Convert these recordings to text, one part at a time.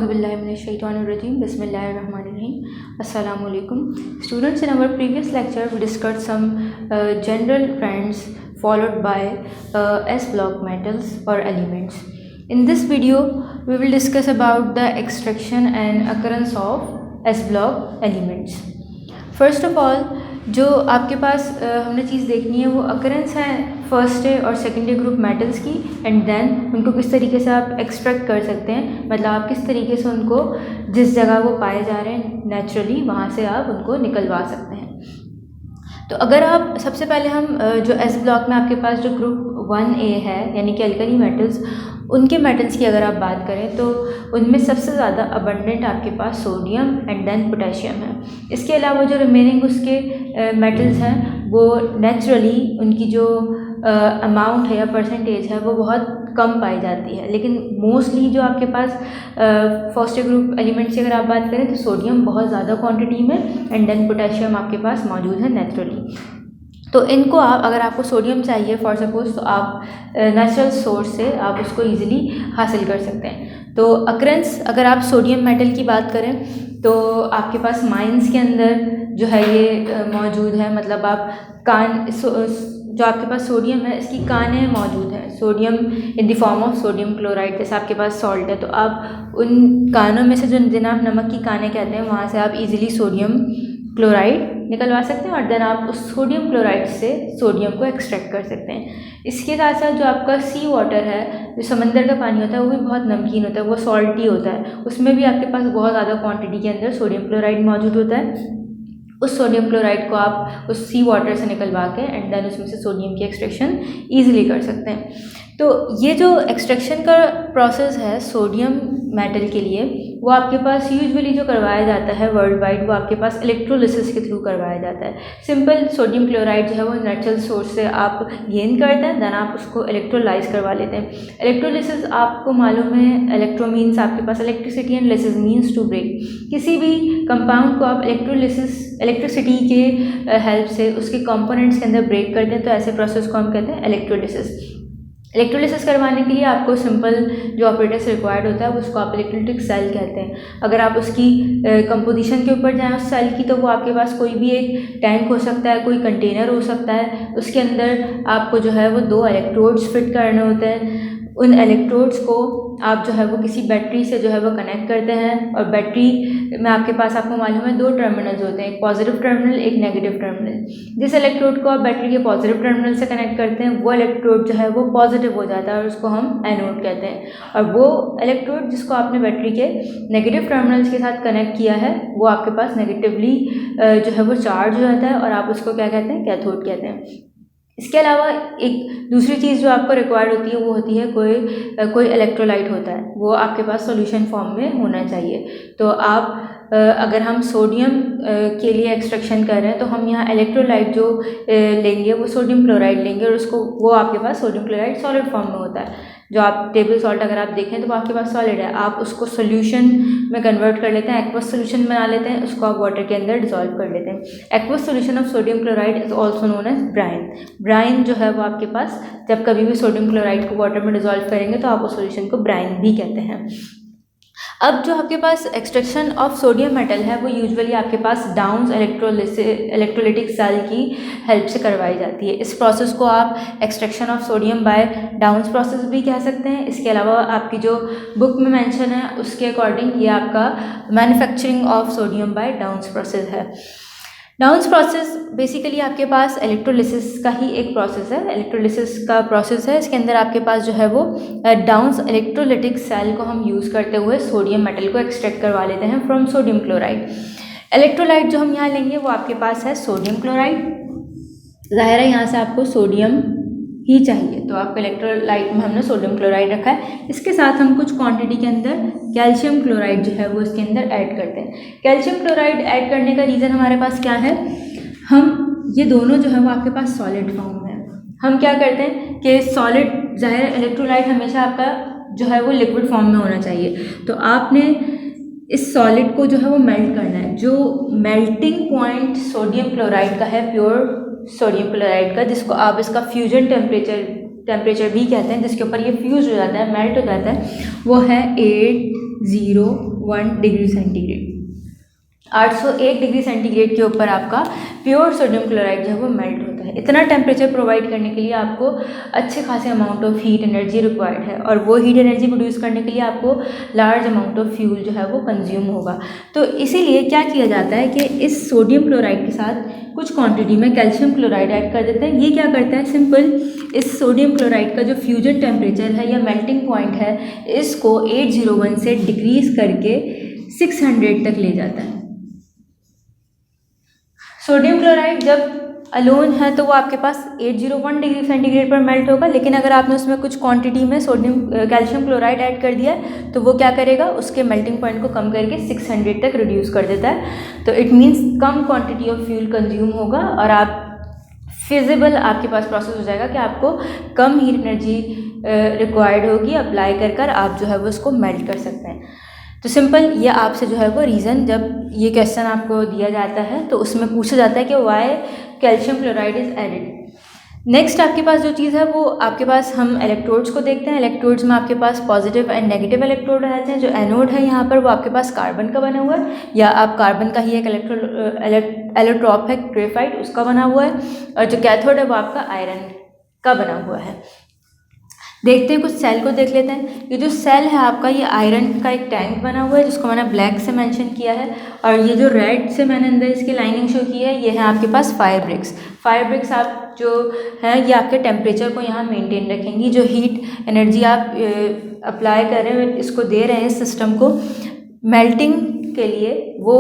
Auzubillahiminash-shaytanir-rajim. Bismillahir-rahmanir-rahim. Assalamualaikum. Students, in our previous lecture we discussed some general trends followed by S block metals or elements. In this video we will discuss about the extraction and occurrence of S block elements. First of all जो आपके पास हमने चीज़ देखनी है वो occurrence है first day और second day group metals की, and then उनको किस तरीके से आप एक्सट्रैक्ट कर सकते हैं, मतलब आप किस तरीके से उनको जिस जगह वो पाए जा रहे हैं नेचुरली वहाँ से आप उनको निकलवा सकते हैं। तो अगर आप सबसे पहले हम जो एस ब्लॉक में आपके पास जो ग्रुप 1A है यानी कि अल्कली मेटल्स, उनके मेटल्स की अगर आप बात करें तो उनमें सबसे ज़्यादा अबंडेंट आपके पास सोडियम एंड देन पोटेशियम है। इसके अलावा जो रिमेनिंग उसके मेटल्स हैं वो नेचुरली उनकी जो अमाउंट है या परसेंटेज है वो बहुत कम पाई जाती है, लेकिन मोस्टली जो आपके पास फर्स्ट ग्रुप एलिमेंट्स की अगर आप बात करें तो सोडियम बहुत ज़्यादा क्वांटिटी में एंड देन पोटेशियम आपके पास मौजूद है नेचुरली। तो इनको आप अगर आपको सोडियम चाहिए फॉर सपोज तो आप नेचुरल सोर्स से आप उसको इजीली हासिल कर सकते हैं। तो अकरेंस अगर आप सोडियम मेटल की बात करें तो आपके पास माइंस के अंदर जो है ये मौजूद है, मतलब आप जो आपके पास सोडियम है इसकी कानें मौजूद हैं, sodium in the form of sodium chloride. जैसे आपके पास सॉल्ट है तो आप उन कानों में से जो जिन्हें आप नमक की कानें कहते हैं वहाँ से आप इजीली सोडियम क्लोराइड निकलवा सकते हैं और देन आप उस सोडियम क्लोराइड से सोडियम को एक्सट्रैक्ट कर सकते हैं। इसके साथ साथ जो आपका सी वाटर है, जो समंदर का पानी होता है वो भी बहुत नमकीन होता है, वो सॉल्टी होता है, उसमें भी आपके पास बहुत ज़्यादा क्वांटिटी के अंदर सोडियम क्लोराइड मौजूद होता है। उस सोडियम क्लोराइड को आप उस सी वाटर से निकलवा के एंड देन उसमें से सोडियम की एक्सट्रैक्शन ईजिली कर सकते हैं। तो ये जो एक्सट्रैक्शन का प्रोसेस है सोडियम मेटल के लिए वो आपके पास यूजुअली जो करवाया जाता है वर्ल्ड वाइड वो आपके पास इलेक्ट्रोलिसिस के थ्रू करवाया जाता है। सिंपल सोडियम क्लोराइड जो है वो नेचुरल सोर्स से आप गेन करते हैं, देन आप उसको इलेक्ट्रोलाइज करवा लेते हैं। इलेक्ट्रोलिसिस आपको मालूम है, इलेक्ट्रो मीन्स आपके पास electricity and lysis means to break. किसी भी कंपाउंड को आप इलेक्ट्रिसिटी के हेल्प से उसके कंपोनेंट्स के अंदर ब्रेक करते हैं, तो ऐसे प्रोसेस को हम कहते हैं इलेक्ट्रोलिसिस। इलेक्ट्रोलिसिस करवाने के लिए आपको सिंपल जो ऑपरेटर्स रिक्वायर्ड होता है उसको आप इलेक्ट्रोलिटिक सेल कहते हैं। अगर आप उसकी कंपोजिशन के ऊपर जाएं उस सेल की तो वो आपके पास कोई भी एक टैंक हो सकता है, कोई कंटेनर हो सकता है, उसके अंदर आपको जो है वो 2 इलेक्ट्रोड्स फिट करने होते हैं। उन इलेक्ट्रोड्स को आप जो है वो किसी बैटरी से जो है वो कनेक्ट करते हैं और बैटरी में आपके पास आपको मालूम है 2 टर्मिनल्स होते हैं, एक पॉजिटिव टर्मिनल एक नेगेटिव टर्मिनल। जिस इलेक्ट्रोड को आप बैटरी के पॉजिटिव टर्मिनल से कनेक्ट करते हैं वो इलेक्ट्रोड जो है वो पॉजिटिव हो जाता है और उसको हम एनोड कहते हैं, और वो इलेक्ट्रोड जिसको आपने बैटरी के नेगेटिव टर्मिनल्स के साथ कनेक्ट किया है वो आपके पास नेगेटिवली जो है वो चार्ज हो जाता है और आप उसको क्या कहते हैं, कैथोड कहते हैं। इसके अलावा एक दूसरी चीज़ जो आपको रिक्वायर्ड होती है वो होती है कोई इलेक्ट्रोलाइट होता है, वो आपके पास सॉल्यूशन फॉर्म में होना चाहिए। तो आप अगर हम सोडियम के लिए एक्सट्रैक्शन कर रहे हैं तो हम यहाँ इलेक्ट्रोलाइट जो लेंगे वो सोडियम क्लोराइड लेंगे और उसको वो आपके पास सोडियम क्लोराइड सॉलिड फॉर्म में होता है। जो आप टेबल सॉल्ट अगर आप देखें तो वो आपके पास सॉलिड है, आप उसको सोल्यूशन में कन्वर्ट कर लेते हैं, एक्वस सोल्यूशन बना लेते हैं, उसको आप वाटर के अंदर डिसॉल्व कर लेते हैं। Aqueous solution of sodium chloride is also known as brine. Brine जो है वो आपके पास जब कभी भी सोडियम क्लोराइड को वाटर में डिसॉल्व करेंगे तो आप उस सोल्यूशन को ब्राइन भी कहते हैं। अब जो आपके पास एक्सट्रैक्शन ऑफ सोडियम मेटल है वो यूजुअली आपके पास डाउन्स इलेक्ट्रोलिटिक सेल की हेल्प से करवाई जाती है। इस प्रोसेस को आप extraction of sodium by Downs process भी कह सकते हैं। इसके अलावा आपकी जो बुक में मेंशन है उसके अकॉर्डिंग ये आपका manufacturing of sodium by Downs process है। डाउन्स प्रोसेस बेसिकली आपके पास इलेक्ट्रोलिसिस का ही एक प्रोसेस है, इलेक्ट्रोलिसिस का प्रोसेस है। इसके अंदर आपके पास जो है वो डाउन्स इलेक्ट्रोलिटिक सेल को हम यूज़ करते हुए सोडियम मेटल को एक्सट्रैक्ट करवा लेते हैं फ्रॉम सोडियम क्लोराइड। इलेक्ट्रोलाइट जो हम यहाँ लेंगे वो आपके पास है सोडियम क्लोराइड, ज़ाहिर है यहाँ से आपको सोडियम ही चाहिए तो आपको इलेक्ट्रोलाइट में हमने सोडियम क्लोराइड रखा है। इसके साथ हम कुछ क्वांटिटी के अंदर कैल्शियम क्लोराइड जो है वो इसके अंदर ऐड करते हैं। कैल्शियम क्लोराइड ऐड करने का रीज़न हमारे पास क्या है, हम ये दोनों जो है वो आपके पास सॉलिड फॉर्म में है। हम क्या करते हैं कि सॉलिड, ज़ाहिर इलेक्ट्रोलाइट हमेशा आपका जो है वो लिक्विड फॉर्म में होना चाहिए, तो आपने इस सॉलिड को जो है वो मेल्ट करना है। जो मेल्टिंग पॉइंट सोडियम क्लोराइड का है, प्योर सोडियम क्लोराइड का, जिसको आप इसका फ्यूजन टेम्परेचर भी कहते हैं, जिसके ऊपर ये फ्यूज हो जाता है, मेल्ट हो जाता है, वो है 801 डिग्री सेंटीग्रेड। 801 डिग्री सेंटीग्रेड के ऊपर आपका प्योर सोडियम क्लोराइड जो है वो मेल्ट होता है। इतना टेम्परेचर प्रोवाइड करने के लिए आपको अच्छे खासे amount of heat energy required है, और वो हीट एनर्जी प्रोड्यूस करने के लिए आपको लार्ज अमाउंट ऑफ फ्यूल जो है वो कंज्यूम होगा। तो इसीलिए क्या किया जाता है कि इस सोडियम क्लोराइड के साथ कुछ क्वांटिटी में कैल्शियम क्लोराइड ऐड कर देते हैं। ये क्या करता है, सिंपल इस सोडियम क्लोराइड का जो फ्यूजन टेम्परेचर है या मेल्टिंग पॉइंट है, इसको 801 से डिक्रीज करके 600 तक ले जाता है। सोडियम क्लोराइड जब अलोन है तो वो आपके पास 801 डिग्री सेंटीग्रेड पर मेल्ट होगा, लेकिन अगर आपने उसमें कुछ क्वांटिटी में कैल्शियम क्लोराइड ऐड कर दिया है तो वो क्या करेगा, उसके मेल्टिंग पॉइंट को कम करके 600 तक रिड्यूस कर देता है। तो it means come quantity of fuel consume होगा और आप फिजिबल आपके पास प्रोसेस हो जाएगा कि आपको कम हीट एनर्जी रिक्वायर्ड होगी, अप्लाई कर आप जो है वो उसको मेल्ट कर सकते हैं। तो सिंपल ये आपसे जो है वो रीज़न, जब ये क्वेश्चन आपको दिया जाता है तो उसमें पूछा जाता है कि why calcium chloride is added. Next आपके पास जो चीज़ है वो आपके पास हम इलेक्ट्रोड्स को देखते हैं। इलेक्ट्रोड्स में आपके पास पॉजिटिव एंड नेगेटिव इलेक्ट्रोड रहते हैं। जो एनोड है यहाँ पर वो आपके पास कार्बन का बना हुआ है, या आप कार्बन का ही एक एलोट्रॉप है ग्रेफाइट, उसका बना हुआ है, और जो कैथोड है वो आपका आयरन का बना हुआ है। देखते हैं कुछ सेल को देख लेते हैं। ये जो सेल है आपका, ये आयरन का एक टैंक बना हुआ है जिसको मैंने ब्लैक से मेंशन किया है, और ये जो रेड से मैंने अंदर इसकी लाइनिंग शो की है ये है आपके पास फायर ब्रिक्स। फायर ब्रिक्स आप जो है ये आपके टेम्परेचर को यहाँ मेंटेन रखेंगी। जो हीट एनर्जी आप अप्लाई कर रहे हैं, इसको दे रहे हैं इस सिस्टम को मेल्टिंग के लिए, वो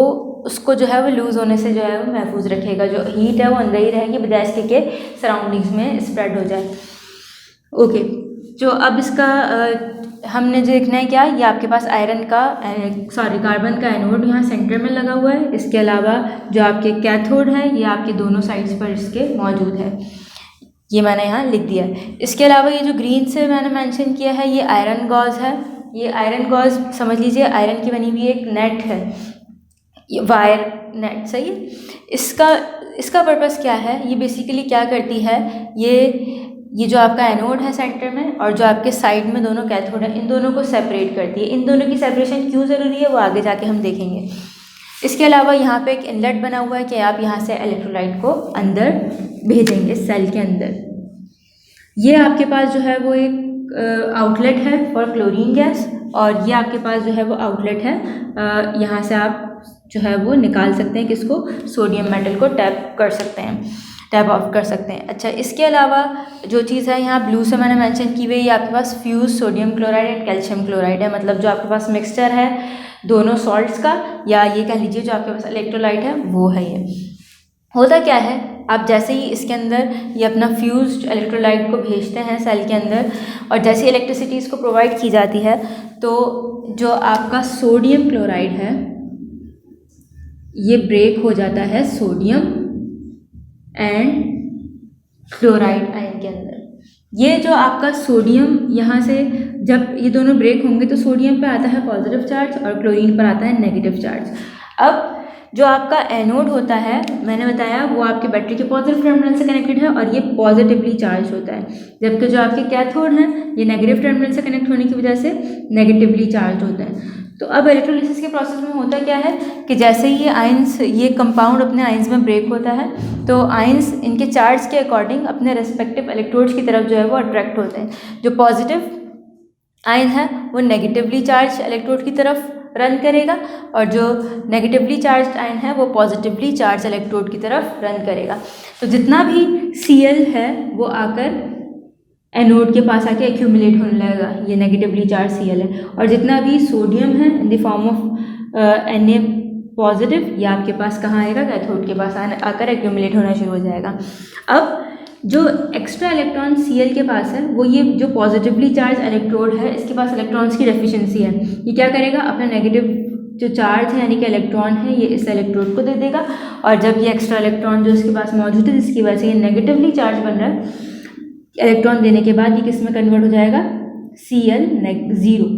उसको जो है वो लूज़ होने से जो है वो महफूज रखेगा। जो हीट है वो अंदर ही रहेगी, बजाय इसके कि सराउंडिंग्स में स्प्रेड हो जाए। ओके, जो अब इसका हमने जो देखना है क्या, ये आपके पास आयरन का कार्बन का एनोड यहाँ सेंटर में लगा हुआ है। इसके अलावा जो आपके कैथोड है ये आपके दोनों साइड्स पर इसके मौजूद है, ये मैंने यहाँ लिख दिया है। इसके अलावा ये जो ग्रीन से मैंने मेंशन किया है ये आयरन गॉज है। ये आयरन गॉज समझ लीजिए आयरन की बनी हुई एक नेट है, ये वायर नेट, सही है। इसका पर्पस क्या है, ये बेसिकली क्या करती है, ये जो आपका एनोड है सेंटर में और जो आपके साइड में दोनों कैथोड है, इन दोनों को सेपरेट करती है। इन दोनों की सेपरेशन क्यों ज़रूरी है वो आगे जाके हम देखेंगे। इसके अलावा यहाँ पे एक इनलेट बना हुआ है कि आप यहाँ से इलेक्ट्रोलाइट को अंदर भेजेंगे सेल के अंदर। ये आपके पास जो है वो एक आउटलेट है फॉर क्लोरीन गैस, और ये आपके पास जो है वो आउटलेट है, यहाँ से आप जो है वो निकाल सकते हैं किसको, सोडियम मेटल को टैप कर सकते हैं, टैप ऑफ कर सकते हैं। अच्छा, इसके अलावा जो चीज़ है यहाँ ब्लू से मैंने मेंशन की हुई है, आपके पास fuse sodium chloride and calcium chloride है। मतलब जो आपके पास मिक्सचर है दोनों सॉल्ट्स का, या ये कह लीजिए जो आपके पास इलेक्ट्रोलाइट है वो है। ये होता क्या है, आप जैसे ही इसके अंदर ये अपना फ्यूज इलेक्ट्रोलाइट को भेजते हैं सेल के अंदर, और जैसे इलेक्ट्रिसिटी इसको प्रोवाइड की जाती है, तो जो आपका सोडियम क्लोराइड है ये ब्रेक हो जाता है सोडियम एंड क्लोराइड आयन के अंदर। ये जो आपका सोडियम यहाँ से जब ये दोनों ब्रेक होंगे तो सोडियम पे आता है पॉजिटिव चार्ज और क्लोरीन पर आता है नेगेटिव चार्ज। अब जो आपका एनोड होता है, मैंने बताया वो आपके बैटरी के पॉजिटिव टर्मिनल से कनेक्टेड है और ये पॉजिटिवली चार्ज होता है, जबकि जो आपके कैथोड हैं ये नेगेटिव टर्मिनल से कनेक्ट होने की वजह से नेगेटिवली चार्ज होते हैं। तो अब इलेक्ट्रोलिसिस के प्रोसेस में होता क्या है कि जैसे ही ये आयंस, ये कंपाउंड अपने आयंस में ब्रेक होता है, तो आयंस इनके चार्ज के अकॉर्डिंग अपने रेस्पेक्टिव इलेक्ट्रोड्स की तरफ जो है वो अट्रैक्ट होते हैं। जो पॉजिटिव आयन है वो नेगेटिवली चार्ज इलेक्ट्रोड की तरफ रन करेगा, और जो नेगेटिवली चार्ज आयन है वो पॉजिटिवली चार्ज इलेक्ट्रोड की तरफ रन करेगा। तो जितना भी Cl है वो आकर एनोड के पास आके एक्यूमुलेट होने लगेगा, ये नेगेटिवली चार्ज Cl है, और जितना भी सोडियम है in the form of Na positive, ये आपके पास कहाँ आएगा, कैथोड के पास आकर एक्यूमुलेट होना शुरू हो जाएगा। अब जो एक्स्ट्रा इलेक्ट्रॉन Cl के पास है, वो ये जो पॉजिटिवली चार्ज इलेक्ट्रोड है इसके पास इलेक्ट्रॉन्स की डेफिशिएंसी है, ये क्या करेगा, अपना नेगेटिव जो चार्ज है यानी कि इलेक्ट्रॉन है ये इस इलेक्ट्रोड को दे देगा, और जब ये एक्स्ट्रा इलेक्ट्रॉन जो इसके पास मौजूद है जिसकी वजह से ये नेगेटिवली चार्ज बन रहा है, इलेक्ट्रॉन देने के बाद ये किस में कन्वर्ट हो जाएगा, Cl0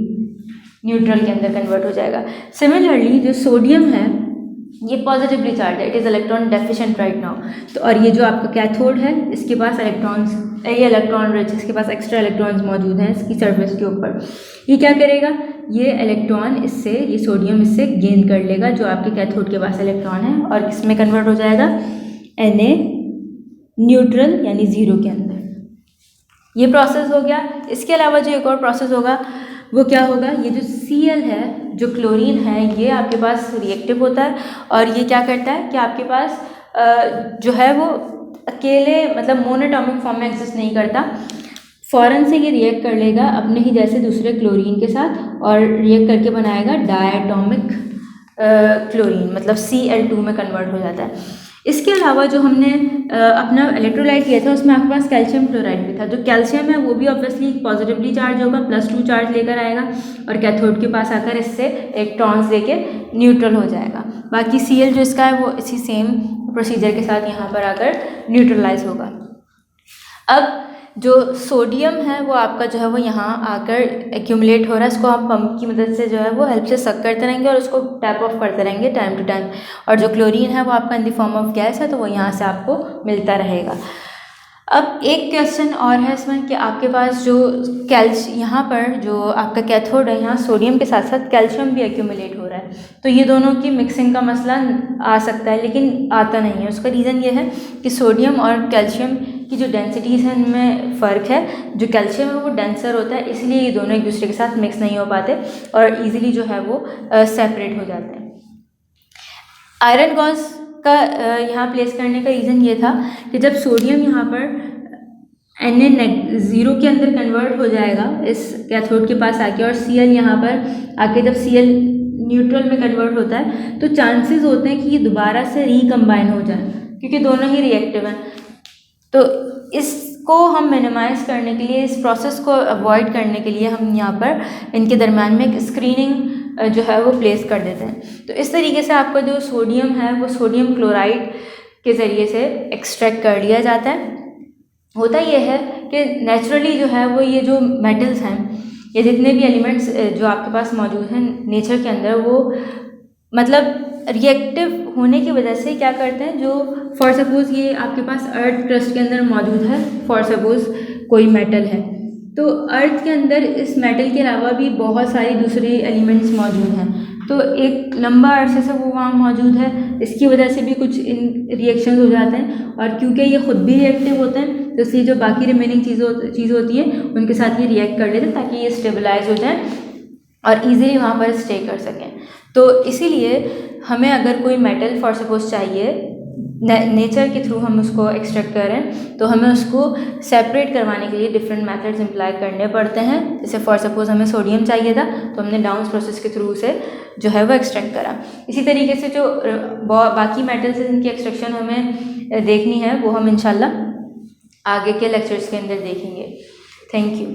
न्यूट्रल के अंदर कन्वर्ट हो जाएगा। सिमिलरली जो सोडियम है ये पॉजिटिवली चार्ज है, it is electron deficient right now. तो और ये जो आपका कैथोड है इसके पास इलेक्ट्रॉन्स इलेक्ट्रॉन रिच, इसके पास एक्स्ट्रा इलेक्ट्रॉन्स मौजूद हैं इसकी सरफेस के ऊपर। ये क्या करेगा, ये इलेक्ट्रॉन इससे, ये सोडियम इससे गेन कर लेगा जो आपके कैथोड के पास इलेक्ट्रॉन है, और इसमें कन्वर्ट हो जाएगा Na न्यूट्रल यानी ज़ीरो के अंदर। ये प्रोसेस हो गया। इसके अलावा जो एक और प्रोसेस होगा वो क्या होगा, ये जो Cl है, जो क्लोरीन है, ये आपके पास रिएक्टिव होता है, और ये क्या करता है कि आपके पास जो है वो अकेले मतलब मोनोटॉमिक फॉर्म में एग्जिस्ट नहीं करता, फ़ौरन से ये रिएक्ट कर लेगा अपने ही जैसे दूसरे क्लोरीन के साथ, और रिएक्ट करके बनाएगा डायटोमिक क्लोरीन, मतलब Cl2 में कन्वर्ट हो जाता है। इसके अलावा जो हमने अपना इलेक्ट्रोलाइट लिया था उसमें आपके पास कैल्शियम क्लोराइड भी था। जो कैल्शियम है वो भी ऑब्वियसली पॉजिटिवली चार्ज होगा, +2 चार्ज लेकर आएगा, और कैथोड के पास आकर इससे इलेक्ट्रॉन्स लेके न्यूट्रल हो जाएगा। बाकी Cl जो इसका है वो इसी सेम प्रोसीजर के साथ यहाँ पर आकर न्यूट्रलाइज होगा। अब जो सोडियम है वो आपका जो है वो यहाँ आकर एक्यूमुलेट हो रहा है, इसको आप पंप की मदद से जो है वो हेल्प से सक करते रहेंगे और उसको टैप ऑफ करते रहेंगे टाइम टू टाइम, और जो क्लोरीन है वो आपका in the form of gas है तो वो यहाँ से आपको मिलता रहेगा। अब एक क्वेश्चन और है इसमें कि आपके पास जो यहाँ पर जो आपका कैथोड है, यहाँ सोडियम के साथ साथ कैल्शियम भी एक्यूमुलेट हो रहा है, तो ये दोनों की मिक्सिंग का मसला आ सकता है, लेकिन आता नहीं है। उसका रीज़न ये है कि सोडियम और कैल्शियम की जो डेंसिटीज़ हैं इनमें फ़र्क है। जो कैल्शियम है वो डेंसर होता है, इसलिए ये दोनों एक दूसरे के साथ मिक्स नहीं हो पाते और ईज़िली जो है वो सेपरेट हो जाते हैं। आयरन गॉस का यहाँ प्लेस करने का रीज़न ये था कि जब सोडियम यहाँ पर Na-0 के अंदर कन्वर्ट हो जाएगा इस कैथोड के पास आके, और Cl यहाँ पर आके जब Cl न्यूट्रल में कन्वर्ट होता है तो चांसेस होते हैं कि ये दोबारा से रिकम्बाइन हो जाए, क्योंकि दोनों ही रिएक्टिव हैं। तो इसको हम मिनिमाइज़ करने के लिए, इस प्रोसेस को अवॉइड करने के लिए हम यहाँ पर इनके दरम्यान में एक स्क्रीनिंग जो है वो प्लेस कर देते हैं। तो इस तरीके से आपका जो सोडियम है वो सोडियम क्लोराइड के ज़रिए से एक्सट्रैक्ट कर लिया जाता है। होता ये है कि नेचुरली जो है वो ये जो मेटल्स हैं, ये जितने भी एलिमेंट्स जो आपके पास मौजूद हैं नेचर के अंदर, वो मतलब रिएक्टिव होने की वजह से क्या करते हैं, जो फॉर सपोज़ ये आपके पास अर्थ क्रस्ट के अंदर मौजूद है, फॉर सपोज़ कोई मेटल है, तो अर्थ के अंदर इस मेटल के अलावा भी बहुत सारी दूसरी एलिमेंट्स मौजूद हैं, तो एक लंबा अरसे से वो वहाँ मौजूद है, इसकी वजह से भी कुछ इन रिएक्शंस हो जाते हैं, और क्योंकि ये ख़ुद भी रिएक्टिव होते हैं तो इसलिए जो बाकी रिमेनिंग चीज़ होती है उनके साथ ये रिएक्ट कर लेते हैं ताकि ये स्टेबलाइज हो जाए और ईज़िली वहाँ पर स्टे कर सकें। तो इसीलिए हमें अगर कोई मेटल फॉर सपोज चाहिए, नेचर के थ्रू हम उसको एक्सट्रैक्ट करें, तो हमें उसको सेपरेट करवाने के लिए डिफरेंट मेथड्स इम्प्लाई करने पड़ते हैं। जैसे फॉर सपोज हमें सोडियम चाहिए था तो हमने डाउन प्रोसेस के थ्रू से जो है वो एक्सट्रैक्ट करा। इसी तरीके से जो बाकी मेटल्स हैं जिनकी एक्सट्रैक्शन हमें देखनी है वो हम इंशाल्लाह आगे के लेक्चर्स के अंदर देखेंगे। Thank you.